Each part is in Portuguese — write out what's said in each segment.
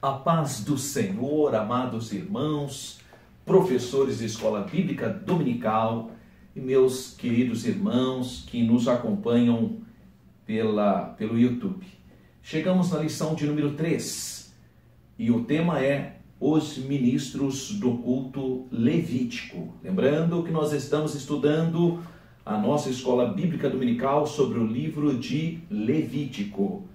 A paz do Senhor, amados irmãos, professores de escola bíblica dominical e meus queridos irmãos que nos acompanham pelo YouTube. Chegamos na lição de número 3 e o tema é os ministros do culto levítico. Lembrando que nós estamos estudando a nossa escola bíblica dominical sobre o livro de Levítico.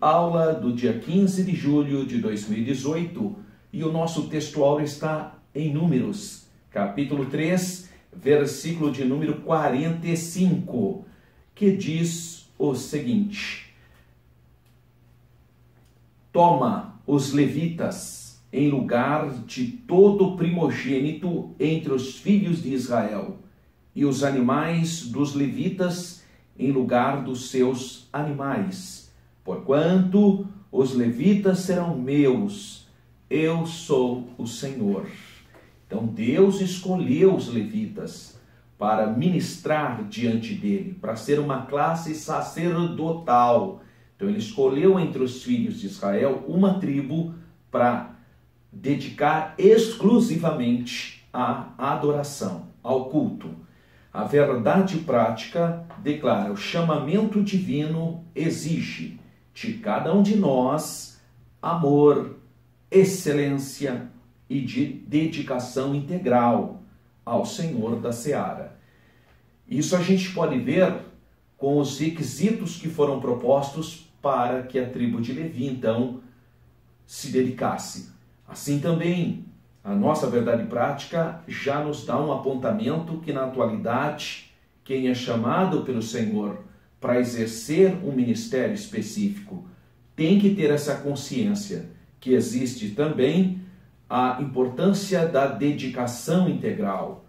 Aula do dia 15 de julho de 2018 e o nosso textual está em Números, capítulo 3, versículo de número 45, que diz o seguinte: Toma os levitas em lugar de todo primogênito entre os filhos de Israel, e os animais dos levitas em lugar dos seus animais. Porquanto os levitas serão meus, eu sou o Senhor. Então Deus escolheu os levitas para ministrar diante dele, para ser uma classe sacerdotal. Então ele escolheu entre os filhos de Israel uma tribo para dedicar exclusivamente à adoração, ao culto. A verdade prática declara: o chamamento divino exige de cada um de nós amor, excelência e de dedicação integral ao Senhor da Seara. Isso a gente pode ver com os requisitos que foram propostos para que a tribo de Levi, então, se dedicasse. Assim também, a nossa verdade prática já nos dá um apontamento que, na atualidade, quem é chamado pelo Senhor para exercer um ministério específico tem que ter essa consciência que existe também a importância da dedicação integral.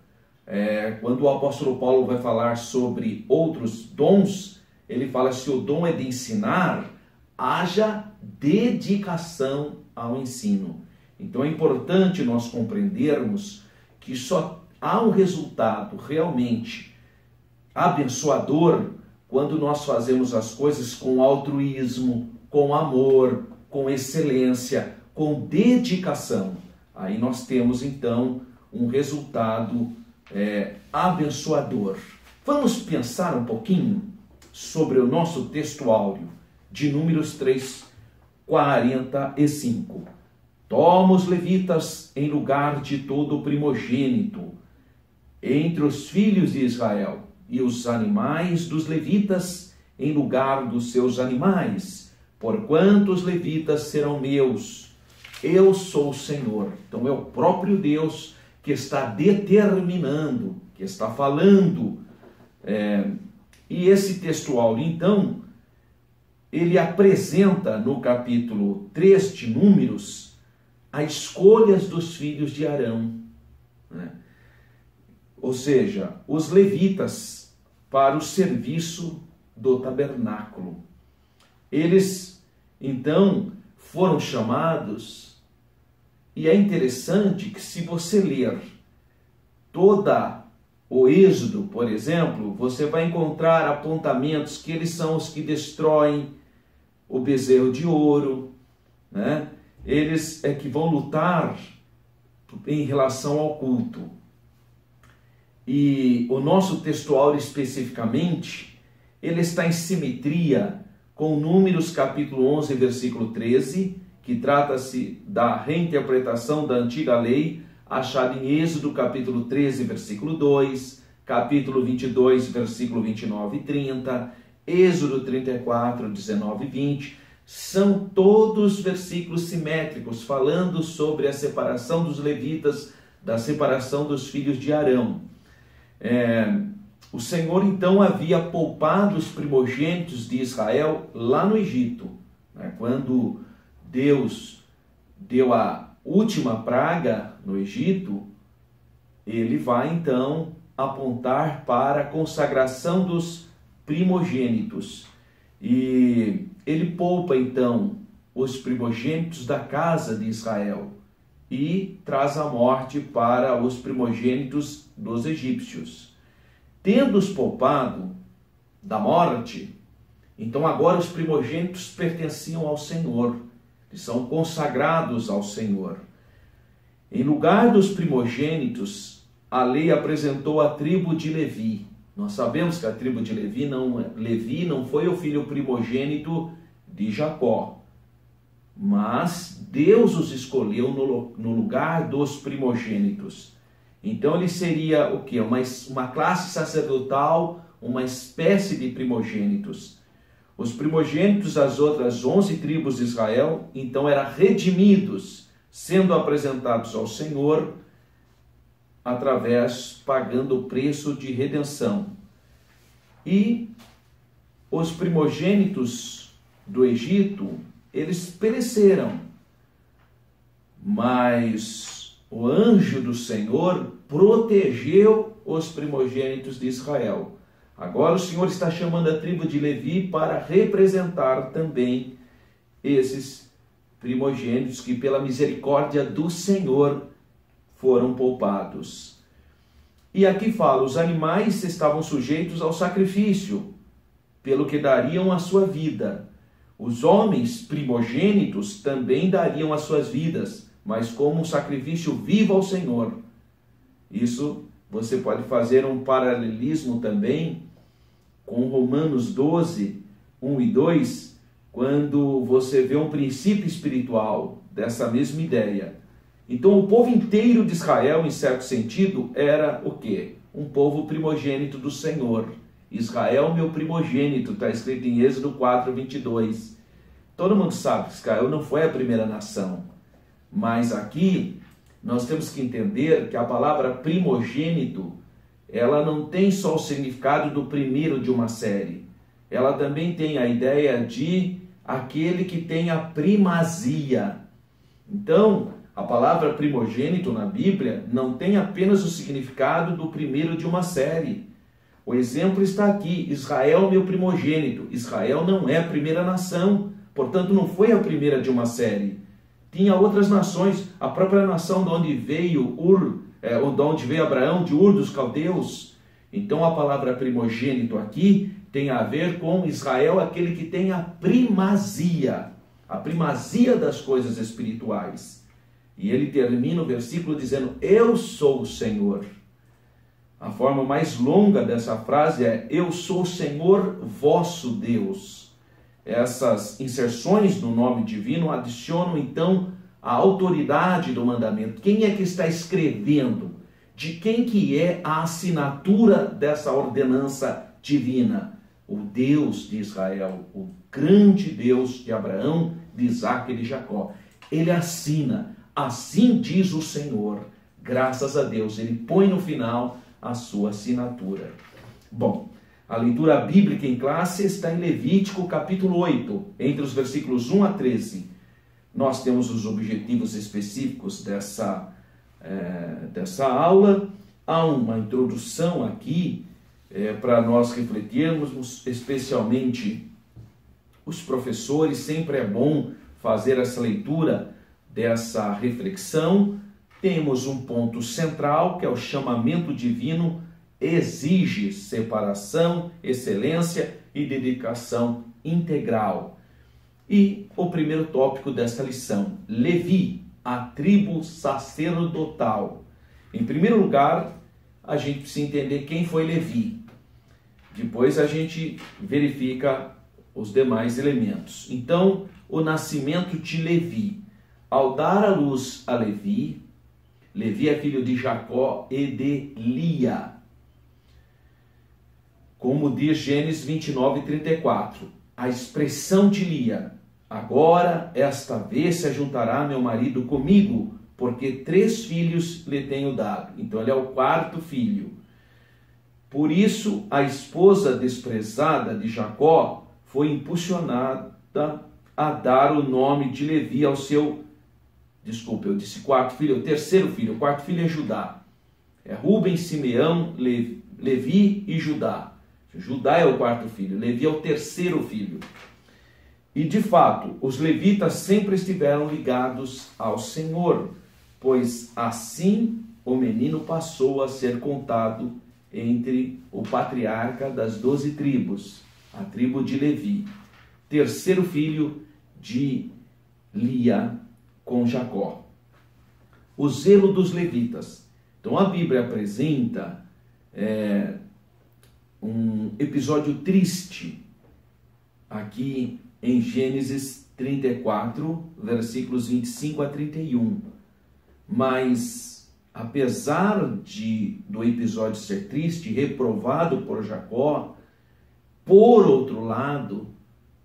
Quando o apóstolo Paulo vai falar sobre outros dons, ele fala: se o dom é de ensinar, haja dedicação ao ensino. Então é importante nós compreendermos que só há um resultado realmente abençoador quando nós fazemos as coisas com altruísmo, com amor, com excelência, com dedicação. Aí nós temos então um resultado abençoador. Vamos pensar um pouquinho sobre o nosso texto áureo de Números 3, 45. Toma os levitas em lugar de todo primogênito entre os filhos de Israel, e os animais dos levitas em lugar dos seus animais, porquanto os levitas serão meus. Eu sou o Senhor. Então é o próprio Deus que está determinando, que está falando. E esse textual, então, ele apresenta no capítulo 3 de Números as escolhas dos filhos de Arão, né? Ou seja, os levitas para o serviço do tabernáculo. Eles, então, foram chamados, e é interessante que, se você ler toda o Êxodo, por exemplo, você vai encontrar apontamentos que eles são os que destroem o bezerro de ouro, né? Eles é que vão lutar em relação ao culto. E o nosso textual especificamente, ele está em simetria com Números capítulo 11, versículo 13, que trata-se da reinterpretação da antiga lei, achada em Êxodo capítulo 13, versículo 2, capítulo 22, versículo 29 e 30, Êxodo 34, 19 e 20, são todos versículos simétricos, falando sobre a separação dos levitas, da separação dos filhos de Arão. O Senhor então havia poupado os primogênitos de Israel lá no Egito, né? Quando Deus deu a última praga no Egito, ele vai então apontar para a consagração dos primogênitos. E ele poupa então os primogênitos da casa de Israel e traz a morte para os primogênitos dos egípcios. Tendo-os poupado da morte, então agora os primogênitos pertenciam ao Senhor. eles são consagrados ao Senhor. Em lugar dos primogênitos, a lei apresentou a tribo de Levi. Nós sabemos que a tribo de Levi não foi o filho primogênito de Jacó, mas Deus os escolheu no lugar dos primogênitos. Então ele seria o quê? Uma classe sacerdotal, uma espécie de primogênitos. Os primogênitos das outras 11 tribos de Israel, então, eram redimidos, sendo apresentados ao Senhor pagando o preço de redenção. E os primogênitos do Egito, eles pereceram, mas o anjo do Senhor protegeu os primogênitos de Israel. Agora o Senhor está chamando a tribo de Levi para representar também esses primogênitos que, pela misericórdia do Senhor, foram poupados. E aqui fala, os animais estavam sujeitos ao sacrifício, pelo que dariam a sua vida. Os homens primogênitos também dariam as suas vidas, mas como um sacrifício vivo ao Senhor. Isso você pode fazer um paralelismo também com Romanos 12, 1 e 2, quando você vê um princípio espiritual dessa mesma ideia. Então o povo inteiro de Israel, em certo sentido, era o quê? Um povo primogênito do Senhor. Israel, meu primogênito, está escrito em Êxodo 4, 22. Todo mundo sabe que Israel não foi a primeira nação, mas aqui nós temos que entender que a palavra primogênito, ela não tem só o significado do primeiro de uma série. Ela também tem a ideia de aquele que tem a primazia. Então, a palavra primogênito na Bíblia não tem apenas o significado do primeiro de uma série. O exemplo está aqui, Israel, meu primogênito. Israel não é a primeira nação, portanto não foi a primeira de uma série. Tinha outras nações, a própria nação de onde veio Abraão, de Ur dos Caldeus. Então a palavra primogênito aqui tem a ver com Israel, aquele que tem a primazia das coisas espirituais. E ele termina o versículo dizendo, eu sou o Senhor. A forma mais longa dessa frase é, eu sou o Senhor vosso Deus. Essas inserções no nome divino adicionam então a autoridade do mandamento. Quem é que está escrevendo? De quem que é a assinatura dessa ordenança divina? O Deus de Israel, o grande Deus de Abraão, de Isaac e de Jacó. Ele assina, assim diz o Senhor, graças a Deus. Ele põe no final a sua assinatura. Bom, a leitura bíblica em classe está em Levítico capítulo 8, entre os versículos 1 a 13. Nós temos os objetivos específicos dessa aula. Há uma introdução aqui para nós refletirmos, especialmente os professores. Sempre é bom fazer essa leitura dessa reflexão. Temos um ponto central, que é o chamamento divino exige separação, excelência e dedicação integral. E o primeiro tópico desta lição, Levi, a tribo sacerdotal. Em primeiro lugar, a gente precisa entender quem foi Levi. Depois a gente verifica os demais elementos. Então, o nascimento de Levi. Ao dar à luz a Levi, Levi é filho de Jacó e de Lia. Como diz Gênesis 29, 34, a expressão de Lia, agora esta vez se ajuntará meu marido comigo, porque 3 filhos lhe tenho dado. Então ele é o 4º filho. Por isso a esposa desprezada de Jacó foi impulsionada a dar o nome de Levi ao seu... Desculpa, eu disse 4º filho, o 3º filho. O 4º filho é Judá. É Rúben, Simeão, Levi e Judá. Judá é o 4º filho, Levi é o 3º filho. E de fato, os levitas sempre estiveram ligados ao Senhor, pois assim o menino passou a ser contado entre o patriarca das 12 tribos, a tribo de Levi. 3º filho de Lia com Jacó. O zelo dos levitas. Então a Bíblia apresenta um episódio triste aqui em Gênesis 34, versículos 25 a 31. Mas, apesar do episódio ser triste, reprovado por Jacó, por outro lado,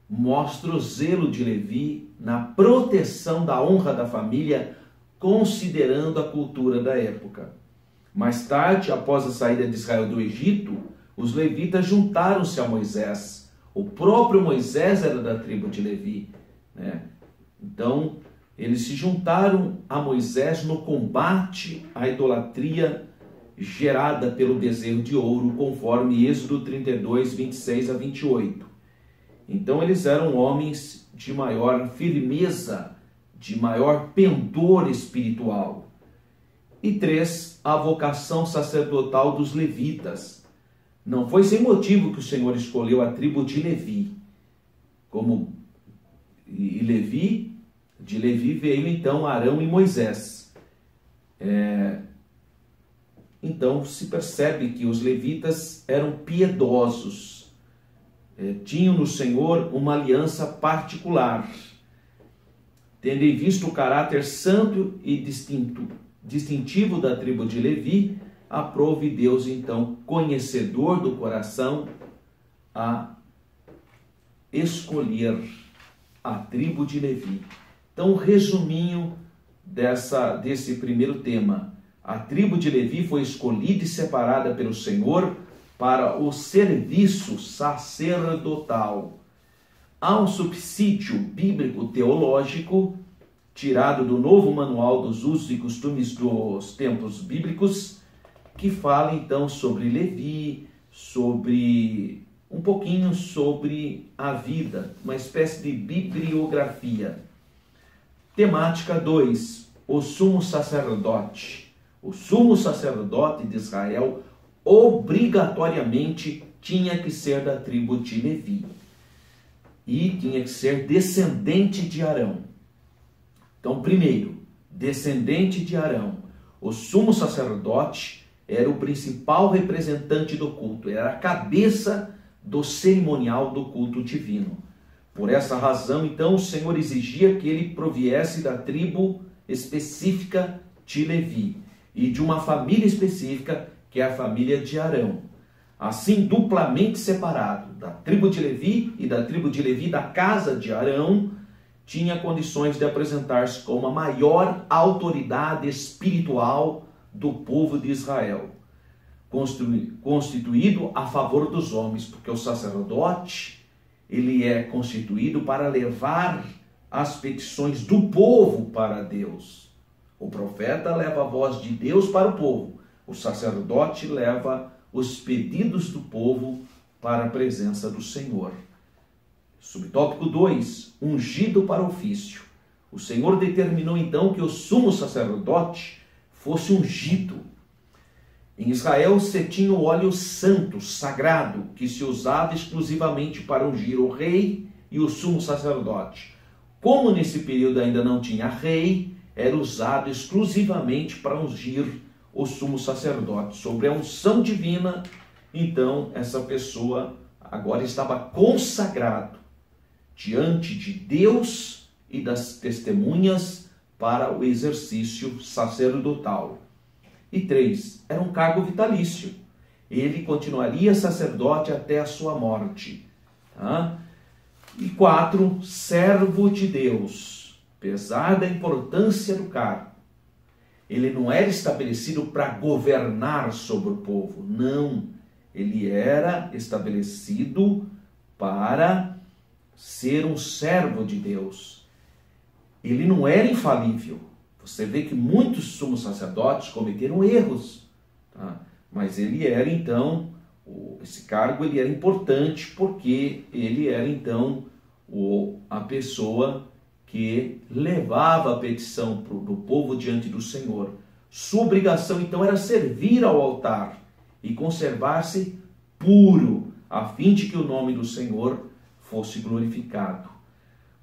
mostra o zelo de Levi na proteção da honra da família, considerando a cultura da época. Mais tarde, após a saída de Israel do Egito, os levitas juntaram-se a Moisés. O próprio Moisés era da tribo de Levi, né? Então, eles se juntaram a Moisés no combate à idolatria gerada pelo bezerro de ouro, conforme Êxodo 32, 26 a 28. Então, eles eram homens de maior firmeza, de maior pendor espiritual. E 3, a vocação sacerdotal dos levitas. Não foi sem motivo que o Senhor escolheu a tribo de Levi. De Levi veio então Arão e Moisés. Então se percebe que os levitas eram piedosos, tinham no Senhor uma aliança particular. Tendo em vista o caráter santo e distintivo da tribo de Levi, aprove Deus, então, conhecedor do coração, a escolher a tribo de Levi. Então, resuminho desse primeiro tema. A tribo de Levi foi escolhida e separada pelo Senhor para o serviço sacerdotal. Há um subsídio bíblico teológico tirado do Novo Manual dos Usos e Costumes dos Tempos Bíblicos, que fala então sobre Levi, um pouquinho sobre a vida, uma espécie de bibliografia. Temática 2, o sumo sacerdote. O sumo sacerdote de Israel obrigatoriamente tinha que ser da tribo de Levi e tinha que ser descendente de Arão. Então, primeiro, descendente de Arão. O sumo sacerdote era o principal representante do culto, era a cabeça do cerimonial do culto divino. Por essa razão, então, o Senhor exigia que ele proviesse da tribo específica de Levi e de uma família específica, que é a família de Arão. Assim, duplamente separado, da tribo de Levi e da tribo de Levi da casa de Arão, tinha condições de apresentar-se como a maior autoridade espiritual do povo de Israel, constituído a favor dos homens, porque o sacerdote, ele é constituído para levar as petições do povo para Deus. O profeta leva a voz de Deus para o povo, o sacerdote leva os pedidos do povo para a presença do Senhor. Subtópico 2, ungido para o ofício. O Senhor determinou então que o sumo sacerdote fosse ungido. Em Israel se tinha o óleo santo, sagrado, que se usava exclusivamente para ungir o rei e o sumo sacerdote. Como nesse período ainda não tinha rei, era usado exclusivamente para ungir o sumo sacerdote. Sobre a unção divina, então, essa pessoa agora estava consagrado diante de Deus e das testemunhas para o exercício sacerdotal. E 3, era um cargo vitalício. Ele continuaria sacerdote até a sua morte. E 4, servo de Deus. Apesar da importância do cargo, ele não era estabelecido para governar sobre o povo. Não, ele era estabelecido para ser um servo de Deus. Ele não era infalível. Você vê que muitos sumos sacerdotes cometeram erros, tá? Mas ele era então, esse cargo ele era importante porque ele era então a pessoa que levava a petição do povo diante do Senhor. Sua obrigação então era servir ao altar e conservar-se puro, a fim de que o nome do Senhor fosse glorificado.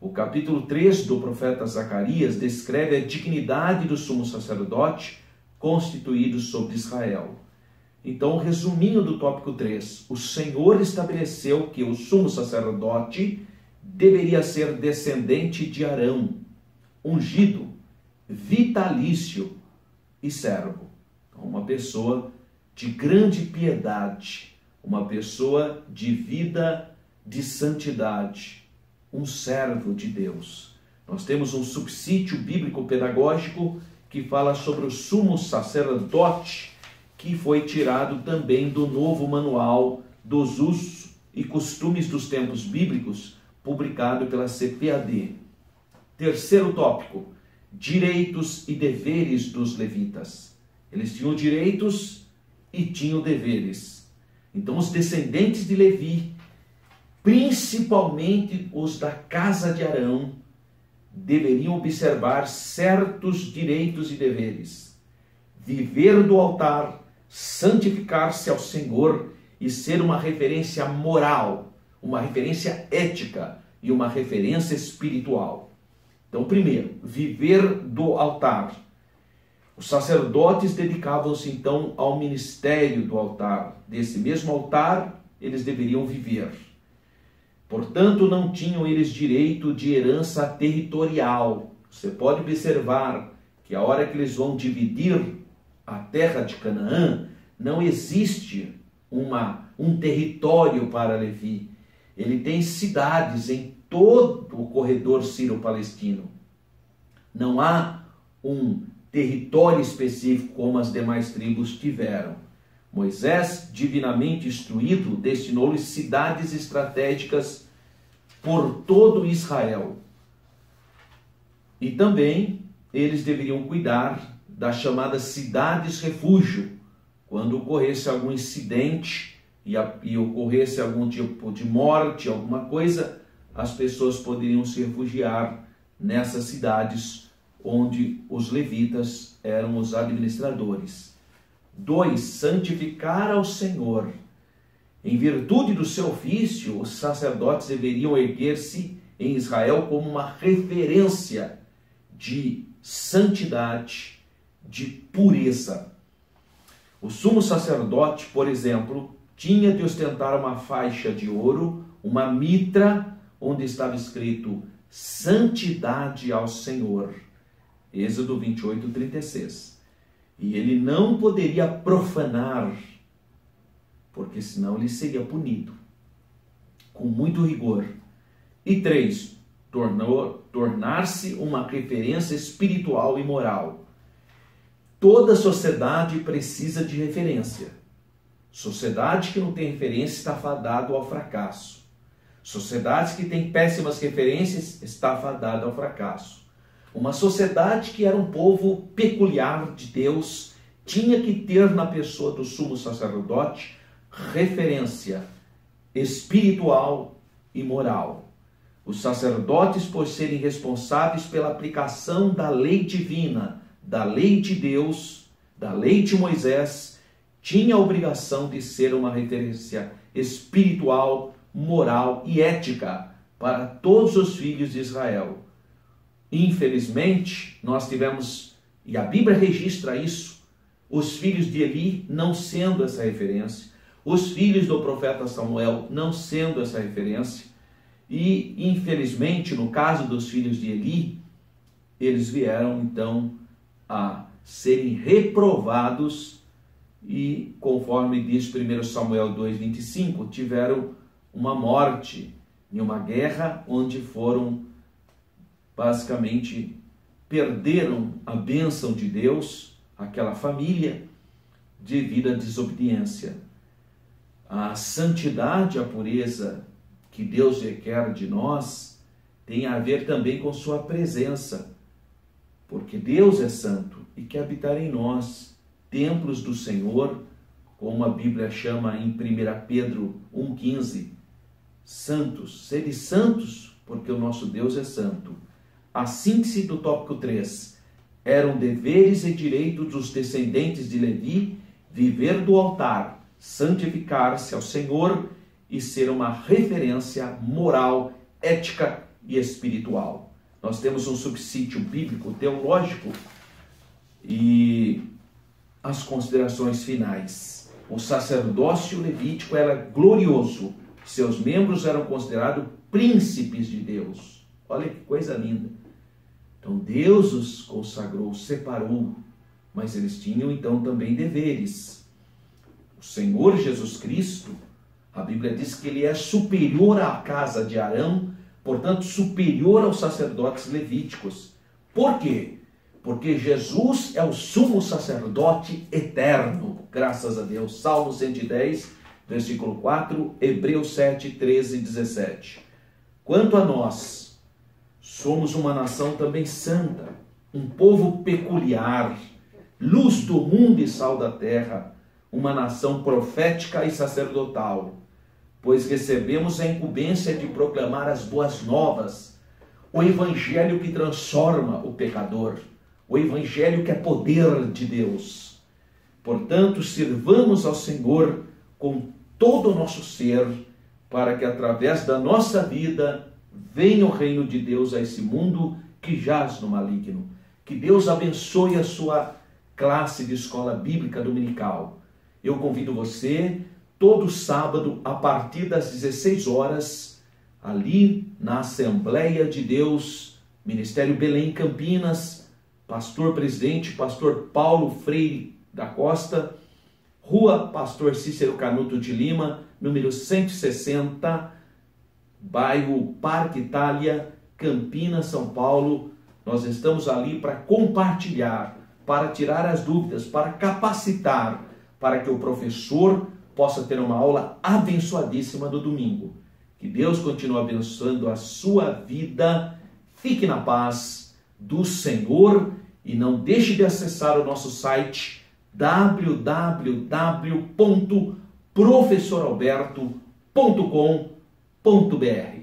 O capítulo 3 do profeta Zacarias descreve a dignidade do sumo sacerdote constituído sobre Israel. Então, resumindo do tópico 3, o Senhor estabeleceu que o sumo sacerdote deveria ser descendente de Arão, ungido, vitalício e servo. Então, uma pessoa de grande piedade, uma pessoa de vida de santidade, um servo de Deus. Nós temos um subsídio bíblico-pedagógico que fala sobre o sumo sacerdote, que foi tirado também do novo manual dos usos e costumes dos tempos bíblicos, publicado pela CPAD. Terceiro tópico, direitos e deveres dos levitas. Eles tinham direitos e tinham deveres. Então, os descendentes de Levi, principalmente os da casa de Arão, deveriam observar certos direitos e deveres. Viver do altar, santificar-se ao Senhor e ser uma referência moral, uma referência ética e uma referência espiritual. Então, primeiro, viver do altar. Os sacerdotes dedicavam-se então ao ministério do altar. Desse mesmo altar, eles deveriam viver. Portanto, não tinham eles direito de herança territorial. Você pode observar que a hora que eles vão dividir a terra de Canaã, não existe um território para Levi. Ele tem cidades em todo o corredor sírio-palestino. Não há um território específico como as demais tribos tiveram. Moisés, divinamente instruído, destinou-lhes cidades estratégicas por todo Israel. E também eles deveriam cuidar das chamadas cidades-refúgio. Quando ocorresse algum incidente e ocorresse algum tipo de morte, alguma coisa, as pessoas poderiam se refugiar nessas cidades onde os levitas eram os administradores. 2. Santificar ao Senhor. Em virtude do seu ofício, os sacerdotes deveriam erguer-se em Israel como uma referência de santidade, de pureza. O sumo sacerdote, por exemplo, tinha de ostentar uma faixa de ouro, uma mitra, onde estava escrito santidade ao Senhor. Êxodo 28, 36. E ele não poderia profanar, porque senão ele seria punido com muito rigor. E 3, tornar-se uma referência espiritual e moral. Toda sociedade precisa de referência. Sociedade que não tem referência está fadada ao fracasso. Sociedade que tem péssimas referências está fadada ao fracasso. Uma sociedade que era um povo peculiar de Deus tinha que ter na pessoa do sumo sacerdote referência espiritual e moral. Os sacerdotes, por serem responsáveis pela aplicação da lei divina, da lei de Deus, da lei de Moisés, tinham a obrigação de ser uma referência espiritual, moral e ética para todos os filhos de Israel. Infelizmente, nós tivemos, e a Bíblia registra isso, os filhos de Eli não sendo essa referência, os filhos do profeta Samuel não sendo essa referência, e infelizmente, no caso dos filhos de Eli, eles vieram então a serem reprovados e, conforme diz 1 Samuel 2,25, tiveram uma morte em uma guerra onde foram basicamente perderam a bênção de Deus, aquela família, devido à desobediência. A santidade, a pureza que Deus requer de nós tem a ver também com sua presença, porque Deus é santo e quer habitar em nós, templos do Senhor, como a Bíblia chama em 1 Pedro 1,15, santos, sede santos, porque o nosso Deus é santo. A síntese do tópico 3, eram deveres e direitos dos descendentes de Levi viver do altar, santificar-se ao Senhor e ser uma referência moral, ética e espiritual. Nós temos um subsídio bíblico, teológico e as considerações finais. O sacerdócio levítico era glorioso. Seus membros eram considerados príncipes de Deus. Olha que coisa linda. Então Deus os consagrou, separou, mas eles tinham então também deveres. O Senhor Jesus Cristo, a Bíblia diz que ele é superior à casa de Arão, portanto superior aos sacerdotes levíticos. Por quê? Porque Jesus é o sumo sacerdote eterno, graças a Deus. Salmo 110, versículo 4, Hebreus 7, 13 e 17. Quanto a nós, somos uma nação também santa, um povo peculiar, luz do mundo e sal da terra, uma nação profética e sacerdotal, pois recebemos a incumbência de proclamar as boas novas, o evangelho que transforma o pecador, o evangelho que é poder de Deus. Portanto, sirvamos ao Senhor com todo o nosso ser, para que através da nossa vida venha o reino de Deus a esse mundo que jaz no maligno. Que Deus abençoe a sua classe de escola bíblica dominical. Eu convido você, todo sábado, a partir das 16 horas, ali na Assembleia de Deus, Ministério Belém, Campinas, Pastor Presidente, Pastor Paulo Freire da Costa, Rua Pastor Cícero Canuto de Lima, número 160, bairro Parque Itália, Campinas, São Paulo. Nós estamos ali para compartilhar, para tirar as dúvidas, para capacitar, para que o professor possa ter uma aula abençoadíssima no domingo. Que Deus continue abençoando a sua vida. Fique na paz do Senhor e não deixe de acessar o nosso site www.professoralberto.com.br.